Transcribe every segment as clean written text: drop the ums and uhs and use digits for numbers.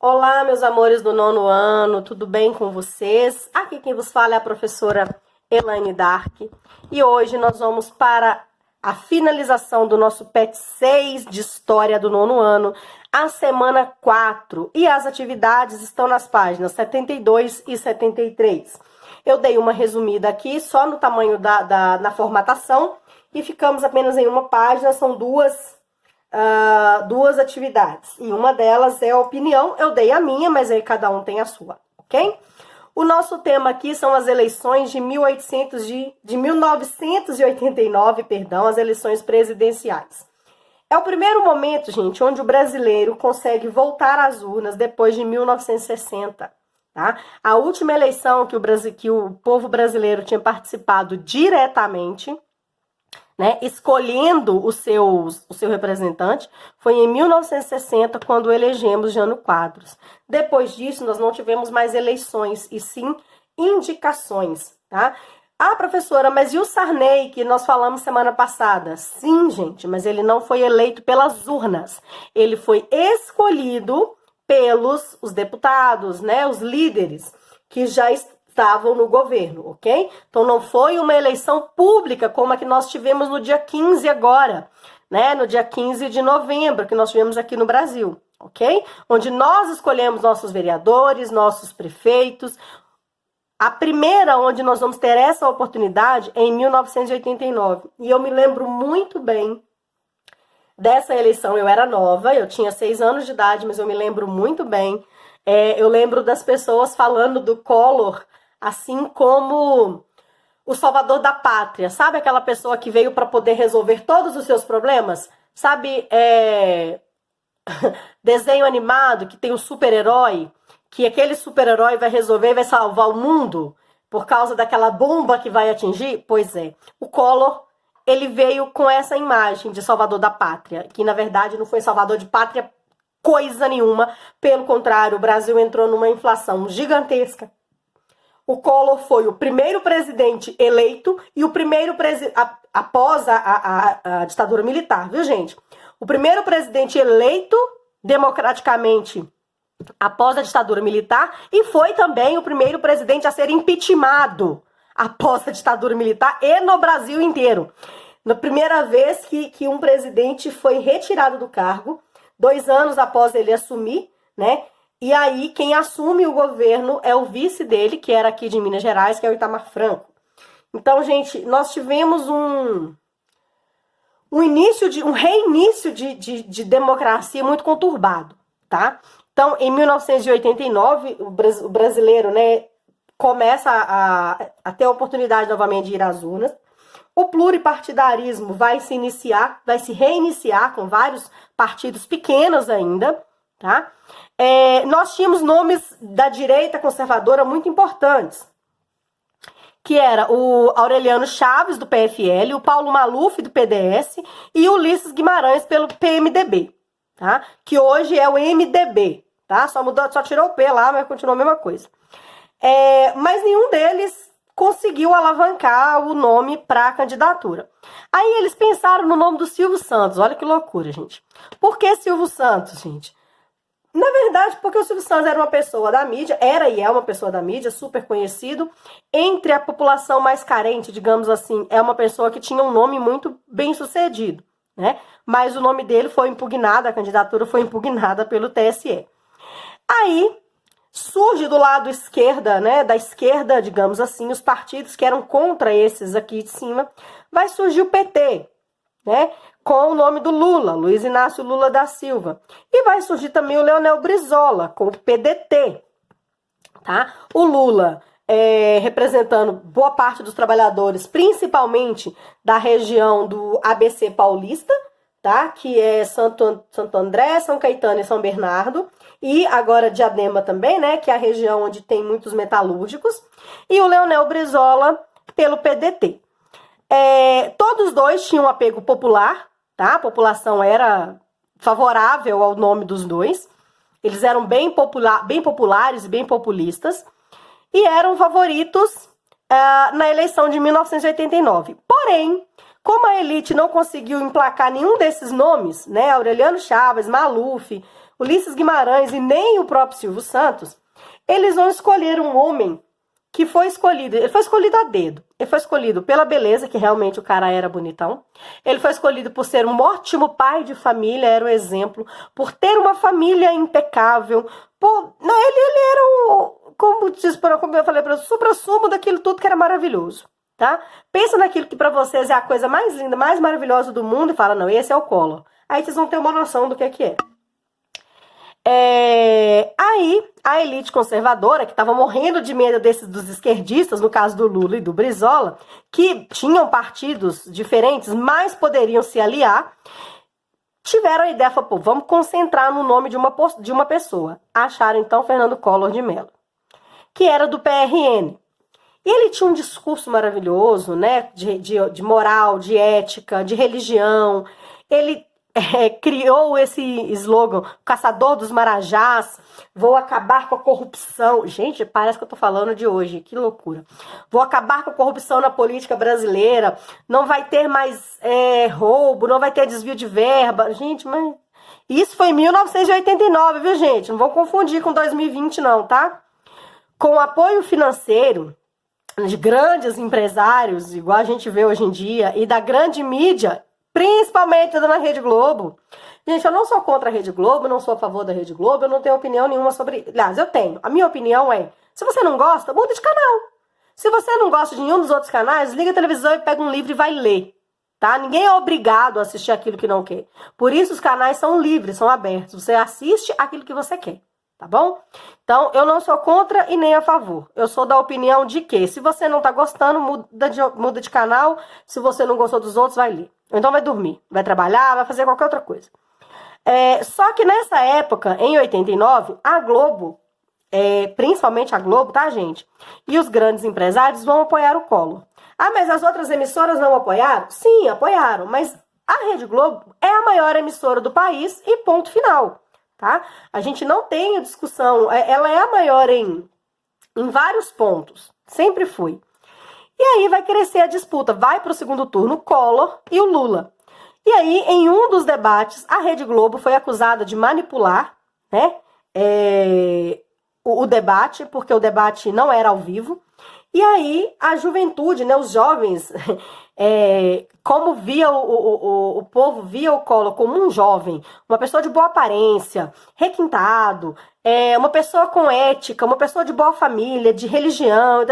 Olá, meus amores do nono ano, tudo bem com vocês? Aqui quem vos fala é a professora Elaine Dark e hoje nós vamos para a finalização do nosso PET 6 de História do nono ano, a semana 4, e as atividades estão nas páginas 72 e 73. Eu dei uma resumida aqui só no tamanho na formatação e ficamos apenas em uma página, são duas atividades. E uma delas é a opinião, eu dei a minha, mas aí cada um tem a sua, ok? O nosso tema aqui são as eleições de 1989, as eleições presidenciais. É o primeiro momento, gente, onde o brasileiro consegue voltar às urnas depois de 1960. Tá? A última eleição que o povo brasileiro tinha participado diretamente, né, escolhendo o seu representante, foi em 1960, quando elegemos Jânio Quadros. Depois disso, nós não tivemos mais eleições, e sim indicações. Tá? Ah, professora, mas e o Sarney, que nós falamos semana passada? Sim, gente, mas ele não foi eleito pelas urnas. Ele foi escolhido pelos os deputados, né, os líderes, que já estavam no governo, ok? Então não foi uma eleição pública como a que nós tivemos no dia 15 agora, né? No dia 15 de novembro, que nós tivemos aqui no Brasil, ok? Onde nós escolhemos nossos vereadores, nossos prefeitos. A primeira onde nós vamos ter essa oportunidade é em 1989. E eu me lembro muito bem dessa eleição. Eu era nova, eu tinha 6 anos de idade, mas eu me lembro muito bem. Eu lembro das pessoas falando do Collor assim como o salvador da pátria. Sabe aquela pessoa que veio para poder resolver todos os seus problemas? Sabe, desenho animado que tem o super-herói, que aquele super-herói vai resolver e vai salvar o mundo por causa daquela bomba que vai atingir? Pois é, o Collor, ele veio com essa imagem de salvador da pátria, que na verdade não foi salvador de pátria coisa nenhuma, pelo contrário, o Brasil entrou numa inflação gigantesca. O Collor foi o primeiro presidente eleito e o primeiro após a ditadura militar, viu, gente? O primeiro presidente eleito democraticamente após a ditadura militar e foi também o primeiro presidente a ser impeachmentado após a ditadura militar e no Brasil inteiro. Na primeira vez que um presidente foi retirado do cargo, 2 anos após ele assumir, né? E aí quem assume o governo é o vice dele, que era aqui de Minas Gerais, que é o Itamar Franco. Então, gente, nós tivemos um reinício de democracia muito conturbado, tá? Então, em 1989, o brasileiro, né, começa a ter a oportunidade novamente de ir às urnas. O pluripartidarismo vai se reiniciar com vários partidos pequenos ainda, tá? Nós tínhamos nomes da direita conservadora muito importantes, que era o Aureliano Chaves, do PFL, o Paulo Maluf, do PDS, e o Ulisses Guimarães, pelo PMDB, tá? Que hoje é o MDB, tá? Só tirou o P lá, mas continuou a mesma coisa. Mas nenhum deles conseguiu alavancar o nome para a candidatura. Aí eles pensaram no nome do Silvio Santos. Olha que loucura, gente. Por que Silvio Santos, gente? Na verdade, porque o Silvio Santos era uma pessoa da mídia, era e é uma pessoa da mídia, super conhecido. Entre a população mais carente, digamos assim, é uma pessoa que tinha um nome muito bem sucedido, né? Mas o nome dele foi impugnado, a candidatura foi impugnada pelo TSE. Aí surge do lado esquerda, né, da esquerda, digamos assim, os partidos que eram contra esses aqui de cima, vai surgir o PT, né, com o nome do Lula, Luiz Inácio Lula da Silva. E vai surgir também o Leonel Brizola, com o PDT, tá? O Lula representando boa parte dos trabalhadores, principalmente da região do ABC paulista, tá? Que é Santo André, São Caetano e São Bernardo, e agora Diadema também, né? Que é a região onde tem muitos metalúrgicos, e o Leonel Brizola pelo PDT. Todos dois tinham apego popular, tá? A população era favorável ao nome dos dois, eles eram bem populares e bem populistas, e eram favoritos na eleição de 1989. Porém, como a elite não conseguiu emplacar nenhum desses nomes, né, Aureliano Chaves, Maluf, Ulisses Guimarães e nem o próprio Silvio Santos, eles vão escolher um homem que foi escolhido, ele foi escolhido a dedo. Ele foi escolhido pela beleza, que realmente o cara era bonitão. Ele foi escolhido por ser um ótimo pai de família, era o exemplo. Por ter uma família impecável. Não, ele era como eu falei para o supra-sumo daquilo tudo que era maravilhoso. Tá? Pensa naquilo que para vocês é a coisa mais linda, mais maravilhosa do mundo e fala, não, esse é o Collor. Aí vocês vão ter uma noção do que é. Aí a elite conservadora, que estava morrendo de medo dos esquerdistas, no caso do Lula e do Brizola, que tinham partidos diferentes, mas poderiam se aliar, tiveram a ideia, falaram, pô, vamos concentrar no nome de uma pessoa. Acharam então Fernando Collor de Mello, que era do PRN. E ele tinha um discurso maravilhoso, né, de moral, de ética, de religião. Ele criou esse slogan, Caçador dos Marajás, vou acabar com a corrupção. Gente, parece que eu tô falando de hoje, que loucura. Vou acabar com a corrupção na política brasileira, não vai ter mais roubo, não vai ter desvio de verba. Gente, mas isso foi em 1989, viu, gente? Não vou confundir com 2020 não, tá? Com apoio financeiro de grandes empresários, igual a gente vê hoje em dia, e da grande mídia, principalmente na Rede Globo. Gente, eu não sou contra a Rede Globo, não sou a favor da Rede Globo, eu não tenho opinião nenhuma sobre... Aliás, eu tenho. A minha opinião é, se você não gosta, muda de canal. Se você não gosta de nenhum dos outros canais, liga a televisão e pega um livro e vai ler. Tá? Ninguém é obrigado a assistir aquilo que não quer. Por isso os canais são livres, são abertos. Você assiste aquilo que você quer. Tá bom? Então, eu não sou contra e nem a favor. Eu sou da opinião de que, se você não tá gostando, muda de canal. Se você não gostou dos outros, vai ler. Ou então vai dormir, vai trabalhar, vai fazer qualquer outra coisa. Só que nessa época, em 89, a Globo, principalmente a Globo, tá, gente? E os grandes empresários vão apoiar o Collor. Ah, mas as outras emissoras não apoiaram? Sim, apoiaram. Mas a Rede Globo é a maior emissora do país e ponto final. Tá? A gente não tem discussão, ela é a maior em vários pontos, sempre foi. E aí vai crescer a disputa, vai para o segundo turno o Collor e o Lula. E aí, em um dos debates, a Rede Globo foi acusada de manipular, né, o debate, porque o debate não era ao vivo. E aí a juventude, né, os jovens, como via o povo via o Collor como um jovem, uma pessoa de boa aparência, requintado, uma pessoa com ética, uma pessoa de boa família, de religião,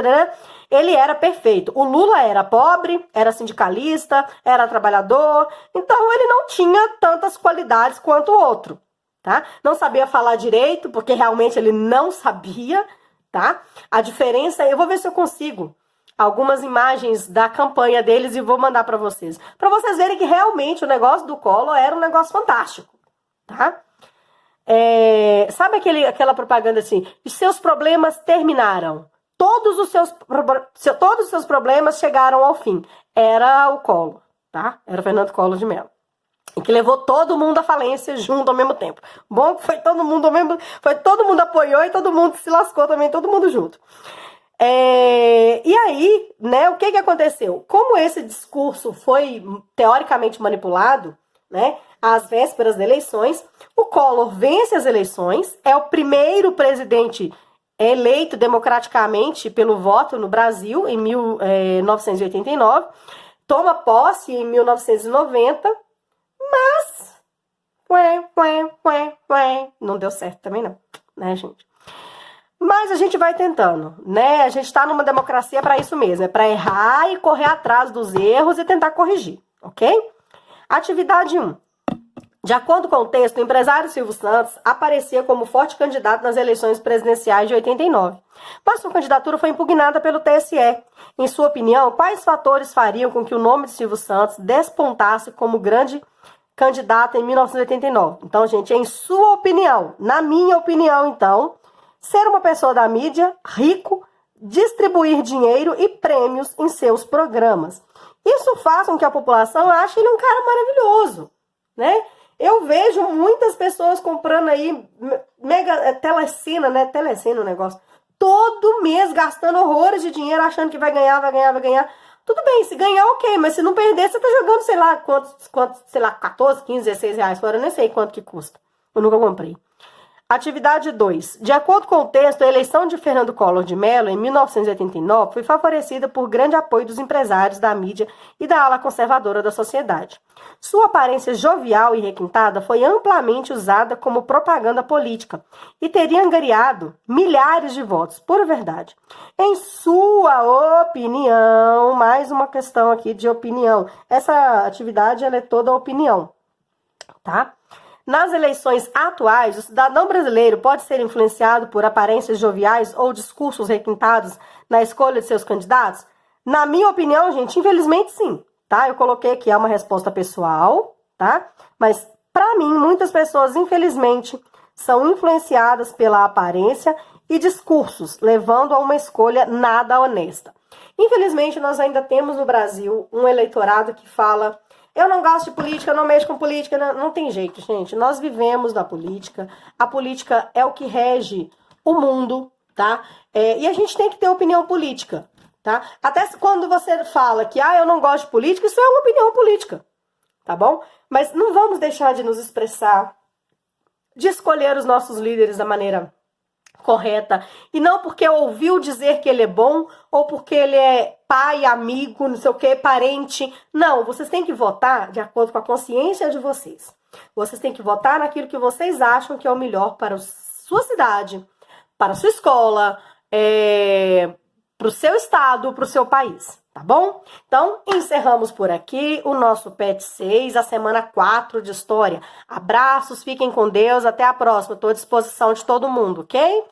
ele era perfeito. O Lula era pobre, era sindicalista, era trabalhador, então ele não tinha tantas qualidades quanto o outro, tá? Não sabia falar direito, porque realmente ele não sabia, tá? A diferença, eu vou ver se eu consigo algumas imagens da campanha deles e vou mandar para vocês verem que realmente o negócio do Collor era um negócio fantástico, tá? Sabe aquela propaganda assim, os seus problemas terminaram, todos os seus problemas chegaram ao fim. Era o Collor, tá? Era o Fernando Collor de Mello. E que levou todo mundo à falência junto ao mesmo tempo. Bom que foi todo mundo apoiou e todo mundo se lascou também, todo mundo junto. E aí, né, o que aconteceu? Como esse discurso foi teoricamente manipulado, né, às vésperas das eleições, o Collor vence as eleições, é o primeiro presidente eleito democraticamente pelo voto no Brasil em 1989, toma posse em 1990, mas não deu certo também não, né, gente? Mas a gente vai tentando, né? A gente tá numa democracia para isso mesmo, é para errar e correr atrás dos erros e tentar corrigir, ok? Atividade 1. De acordo com o texto, o empresário Silvio Santos aparecia como forte candidato nas eleições presidenciais de 89. Mas sua candidatura foi impugnada pelo TSE. Em sua opinião, quais fatores fariam com que o nome de Silvio Santos despontasse como grande candidato em 1989? Então, gente, em sua opinião, na minha opinião, então, ser uma pessoa da mídia, rico, distribuir dinheiro e prêmios em seus programas. Isso faz com que a população ache ele um cara maravilhoso, né? Eu vejo muitas pessoas comprando aí mega telecena, né? Telecena o negócio. Todo mês gastando horrores de dinheiro, achando que vai ganhar. Tudo bem, se ganhar, ok, mas se não perder, você tá jogando, sei lá, quantos, sei lá, 14, 15, 16 reais fora, eu nem sei quanto que custa. Eu nunca comprei. Atividade 2. De acordo com o texto, a eleição de Fernando Collor de Mello, em 1989, foi favorecida por grande apoio dos empresários, da mídia e da ala conservadora da sociedade. Sua aparência jovial e requintada foi amplamente usada como propaganda política e teria angariado milhares de votos, pura verdade. Em sua opinião, mais uma questão aqui de opinião. Essa atividade ela é toda opinião, tá? Nas eleições atuais, o cidadão brasileiro pode ser influenciado por aparências joviais ou discursos requintados na escolha de seus candidatos? Na minha opinião, gente, infelizmente sim, tá? Eu coloquei aqui uma resposta pessoal, tá? Mas, para mim, muitas pessoas, infelizmente, são influenciadas pela aparência e discursos, levando a uma escolha nada honesta. Infelizmente, nós ainda temos no Brasil um eleitorado que fala: eu não gosto de política, eu não mexo com política. Não tem jeito, gente. Nós vivemos da política. A política é o que rege o mundo, tá? E a gente tem que ter opinião política, tá? Até quando você fala que, eu não gosto de política, isso é uma opinião política, tá bom? Mas não vamos deixar de nos expressar, de escolher os nossos líderes da maneira correta, e não porque ouviu dizer que ele é bom, ou porque ele é pai, amigo, não sei o que, parente. Não, vocês têm que votar de acordo com a consciência de vocês. Vocês têm que votar naquilo que vocês acham que é o melhor para a sua cidade, para a sua escola, para o seu estado, para o seu país, tá bom? Então, encerramos por aqui o nosso PET 6, a semana 4 de História. Abraços, fiquem com Deus, até a próxima. Estou à disposição de todo mundo, ok?